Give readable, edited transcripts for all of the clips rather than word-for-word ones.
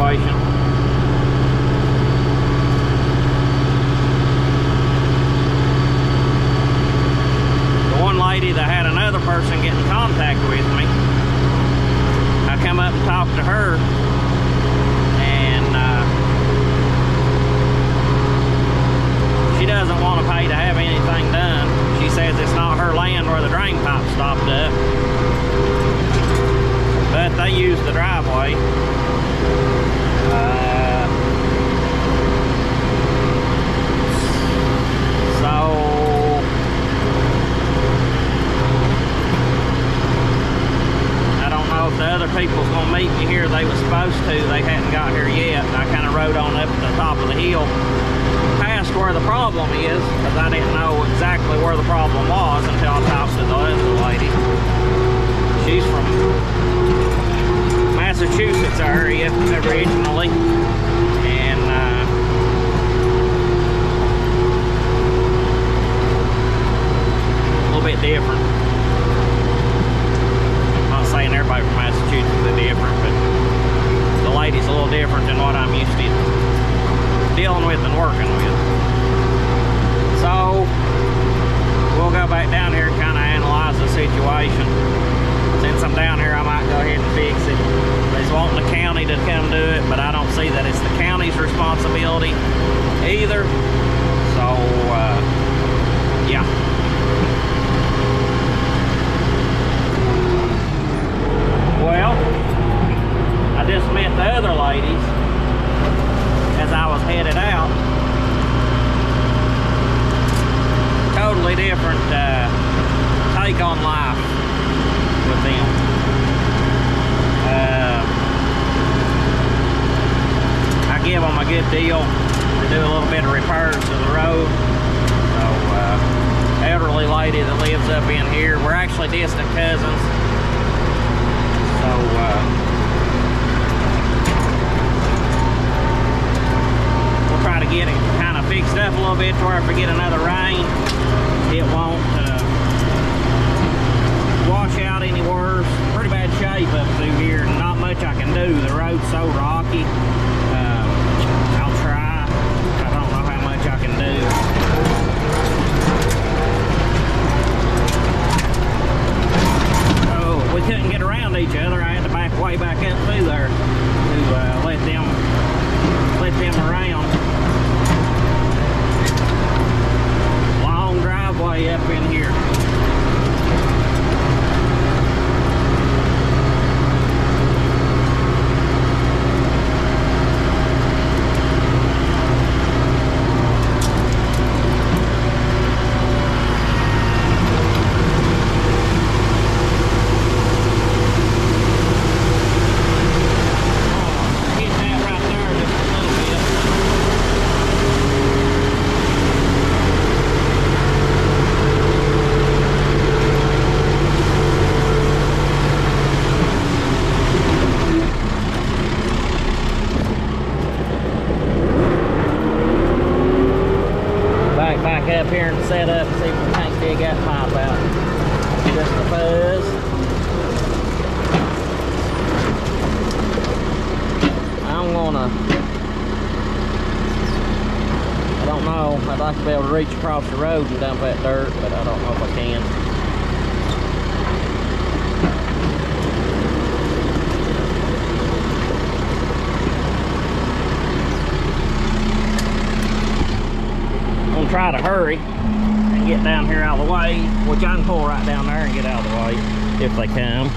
situation. The one lady that had another person get in contact with me, I come up and talk to her, and she doesn't want to pay to have anything done. She says it's not her land where the drain pipe stopped up, but they use the driveway. If the other people's gonna meet me here, they were supposed to. They hadn't got here yet. I kind of rode on up to the top of the hill past where the problem is, because I didn't know exactly where the problem was until I talked to the other lady. She's from Massachusetts area originally, and a little bit different. Saying everybody from Massachusetts is different, but the lady's a little different than what I'm used to dealing with and working with. So we'll go back down here and kind of analyze the situation. Since I'm down here, I might go ahead and fix it. They's wanting the county to come do it, but I don't see that it's the county's responsibility either. So yeah. Well, I just met the other ladies as I was headed out. Totally different take on life with them. I give them a good deal. They do a little bit of repairs to the road. So, elderly lady that lives up in here, we're actually distant cousins. So, we'll try to get it kind of fixed up a little bit to where if we get another rain, it won't wash out any worse. Pretty bad shape up through here, not much I can do. The road's so rocky. I'll try. I don't know how much I can do. We couldn't get around each other. I had to back way back up through there to let them around. Long driveway up in here. Up here and set up and see if we can't dig that pipe out. Just a fuzz. I'm gonna, I don't know, I'd like to be able to reach across the road and dump that dirt, but I don't know if I can. Try to hurry and get down here out of the way, which I can pull right down there and get out of the way if they come.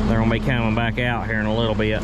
They're gonna be coming back out here in a little bit.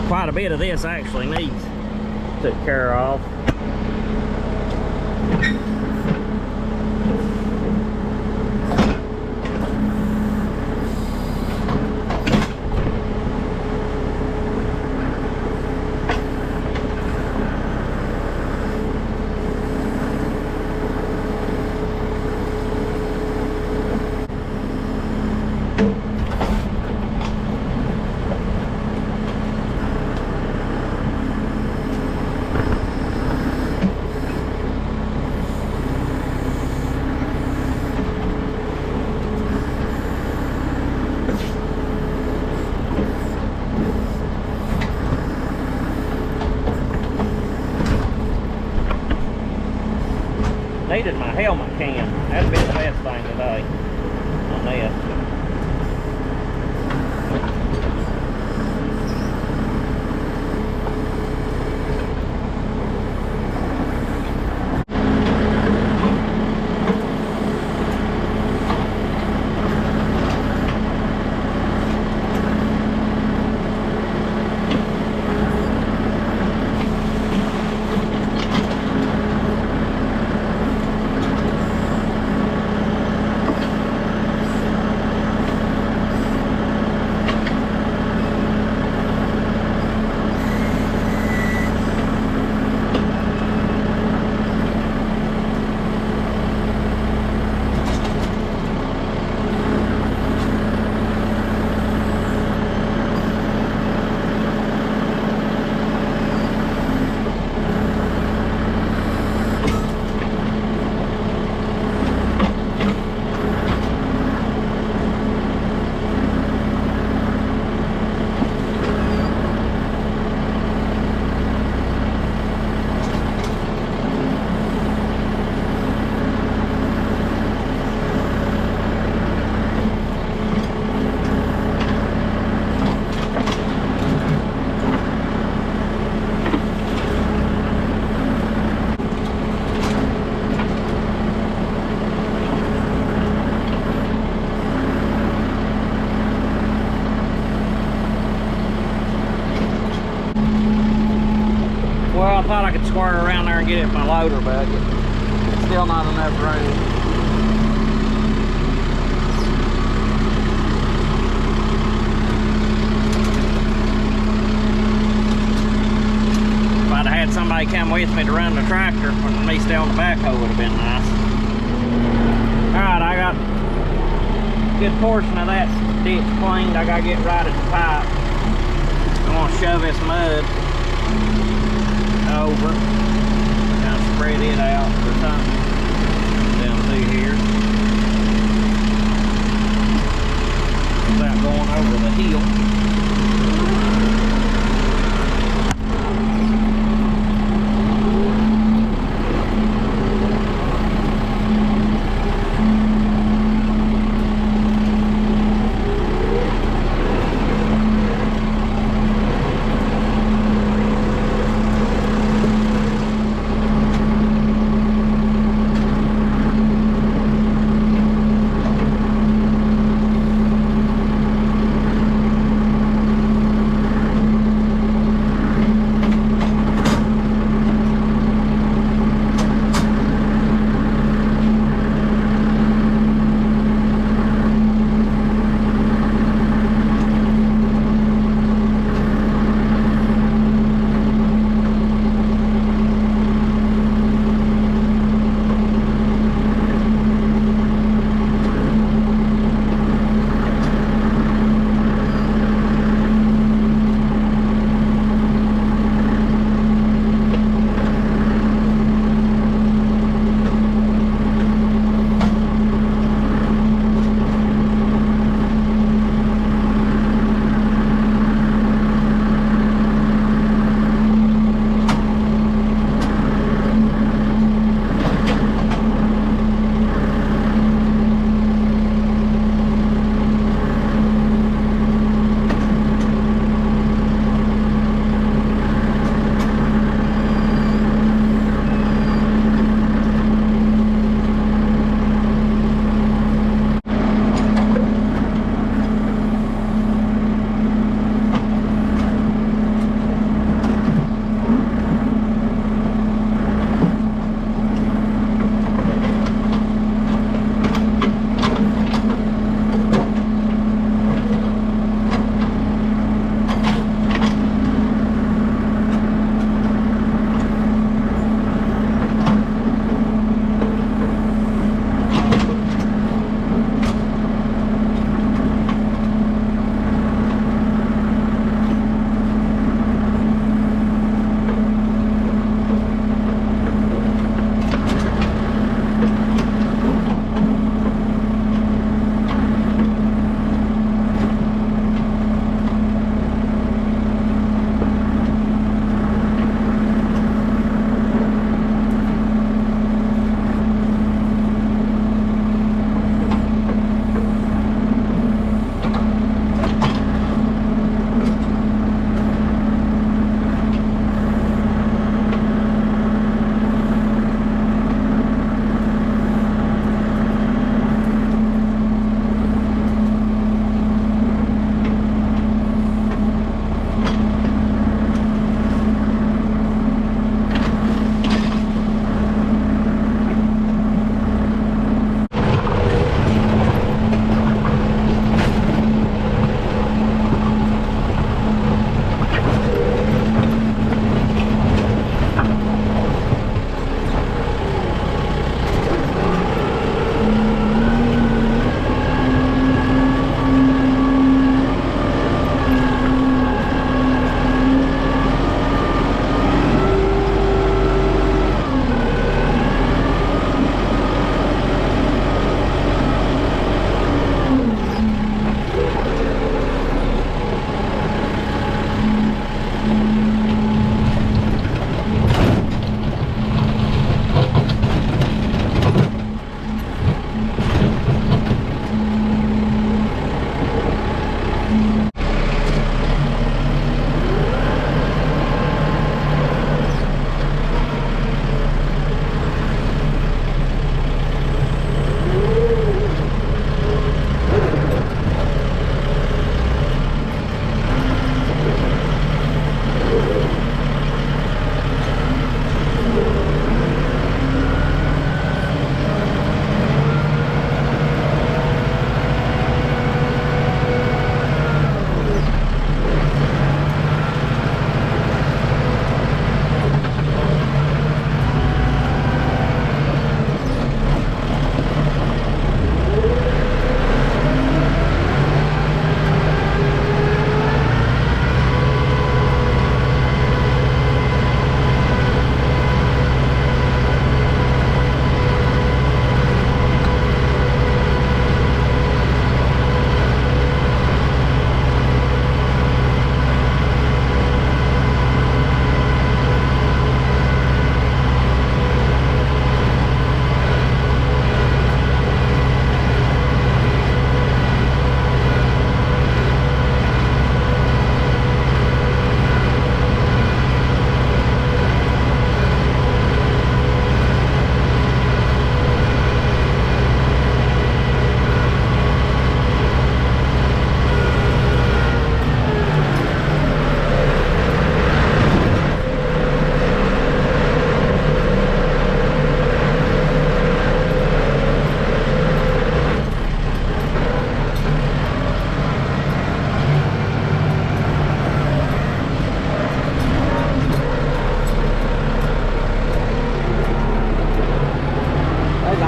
Quite a bit of this actually needs took care of. Needed my helmet cam. That'd be the best thing today on this. Well, I thought I could square around there and get it in my loader bucket. Still not enough room. If I'd have had somebody come with me to run the tractor, with me still on the backhoe would have been nice. Alright, I got a good portion of that ditch cleaned. I gotta get right at the pipe. I'm gonna shove this mud over, kind of spread it out or something down through here without going over the hill.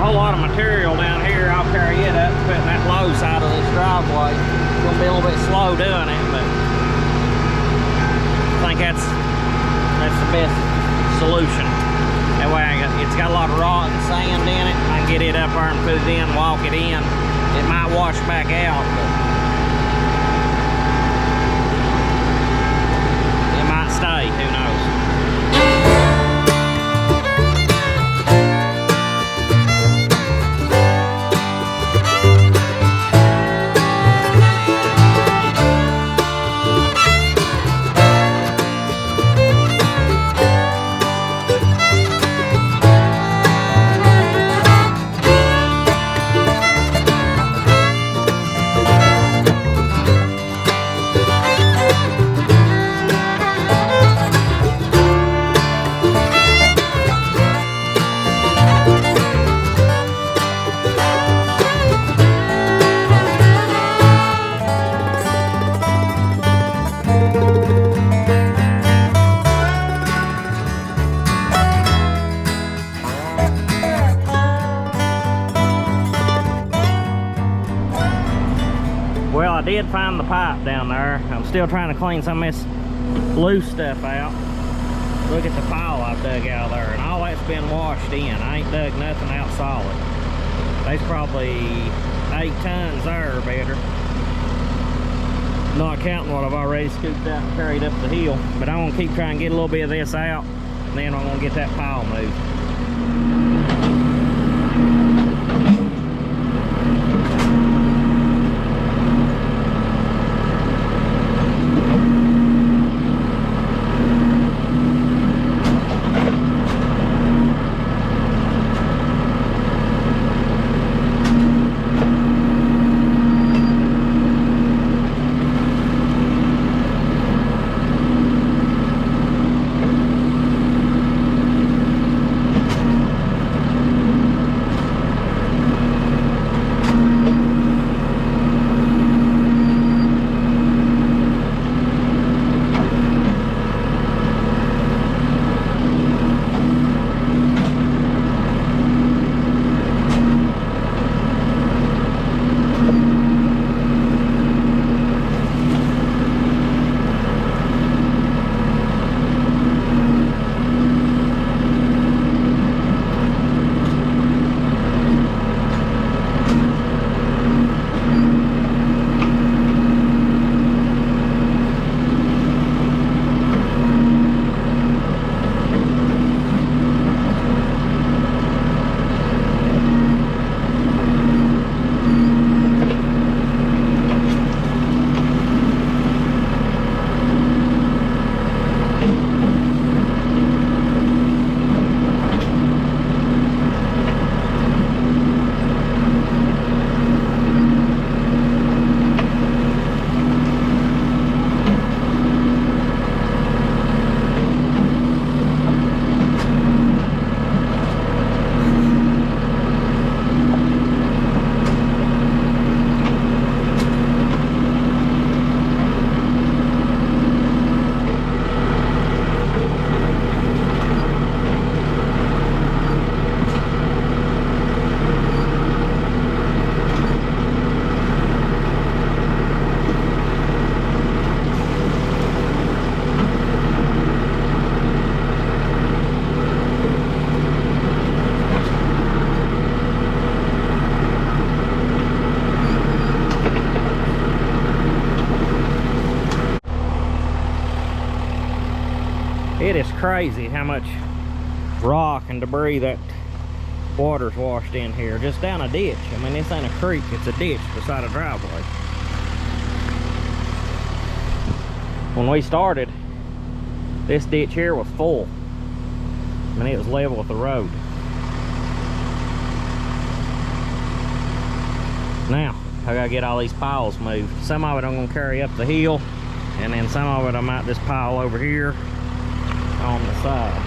whole lot of material down here. I'll carry it up, putting that low side of this driveway. It's gonna be a little bit slow doing it, but I think that's the best solution. That way it's got a lot of rock and sand in it. I can get it up there and put it in, walk it in. It might wash back out, but it might stay, who knows. Well, I did find the pipe down there. I'm still trying to clean some of this loose stuff out. Look at the pile I've dug out of there, and all that's been washed in. I ain't dug nothing out solid. There's probably 8 tons there or better. Not counting what I've already scooped out and carried up the hill. But I'm gonna keep trying to get a little bit of this out, and then I'm gonna get that pile moved. It is crazy how much rock and debris that water's washed in here, just down a ditch. I mean, this ain't a creek, it's a ditch beside a driveway. When we started, this ditch here was full. I mean, it was level with the road. Now, I gotta get all these piles moved. Some of it I'm gonna carry up the hill, and then some of it I might just pile over here on the side.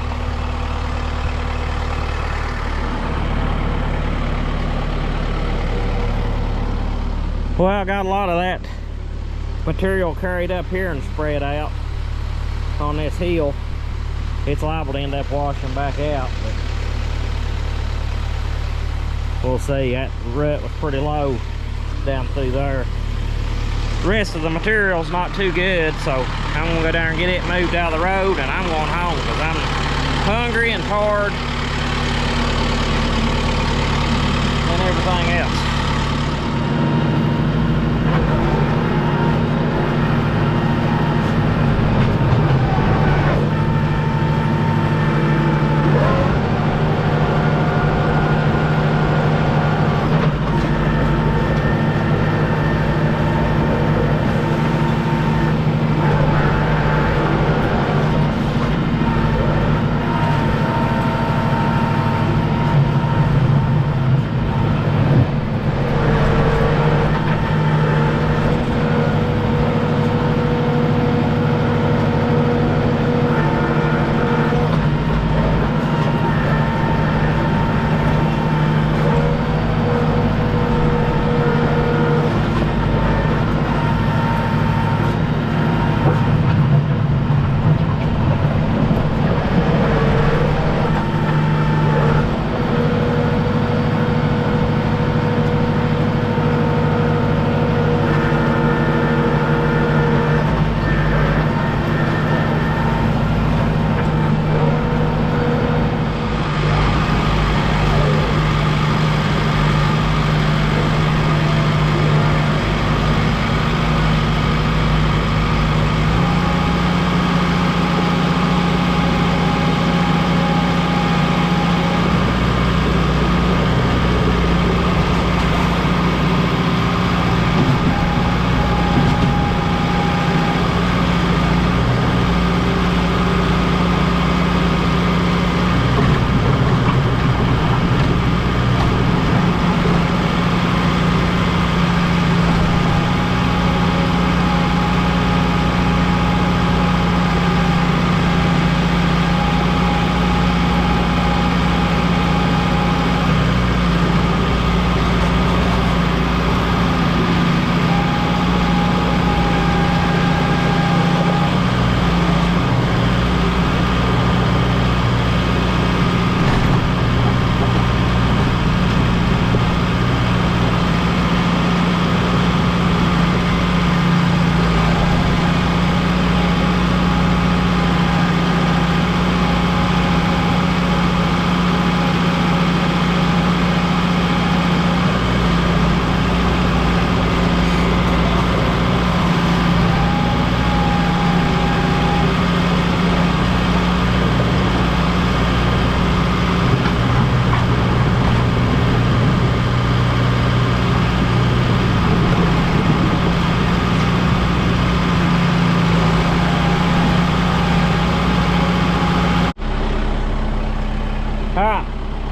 Well, I got a lot of that material carried up here and spread out on this hill. It's liable to end up washing back out, but we'll see. That rut was pretty low down through there. The rest of the material's not too good, so I'm gonna go down and get it moved out of the road, and I'm going home because I'm hungry and tired and everything else.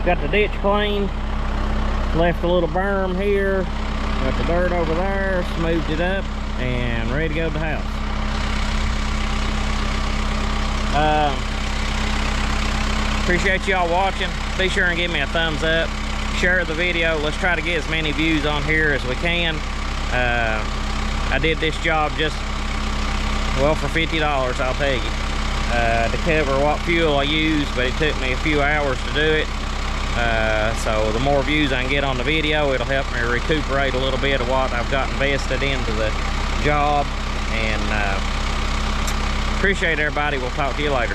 Got the ditch clean, left a little berm here, got the dirt over there, smoothed it up, and ready to go to the house. Appreciate y'all watching. Be sure and give me a thumbs up. Share the video. Let's try to get as many views on here as we can. I did this job just, well, for $50, I'll tell you, to cover what fuel I use, but it took me a few hours to do it. So the more views I can get on the video, it'll help me recuperate a little bit of what I've got invested into the job. And appreciate everybody. We'll talk to you later.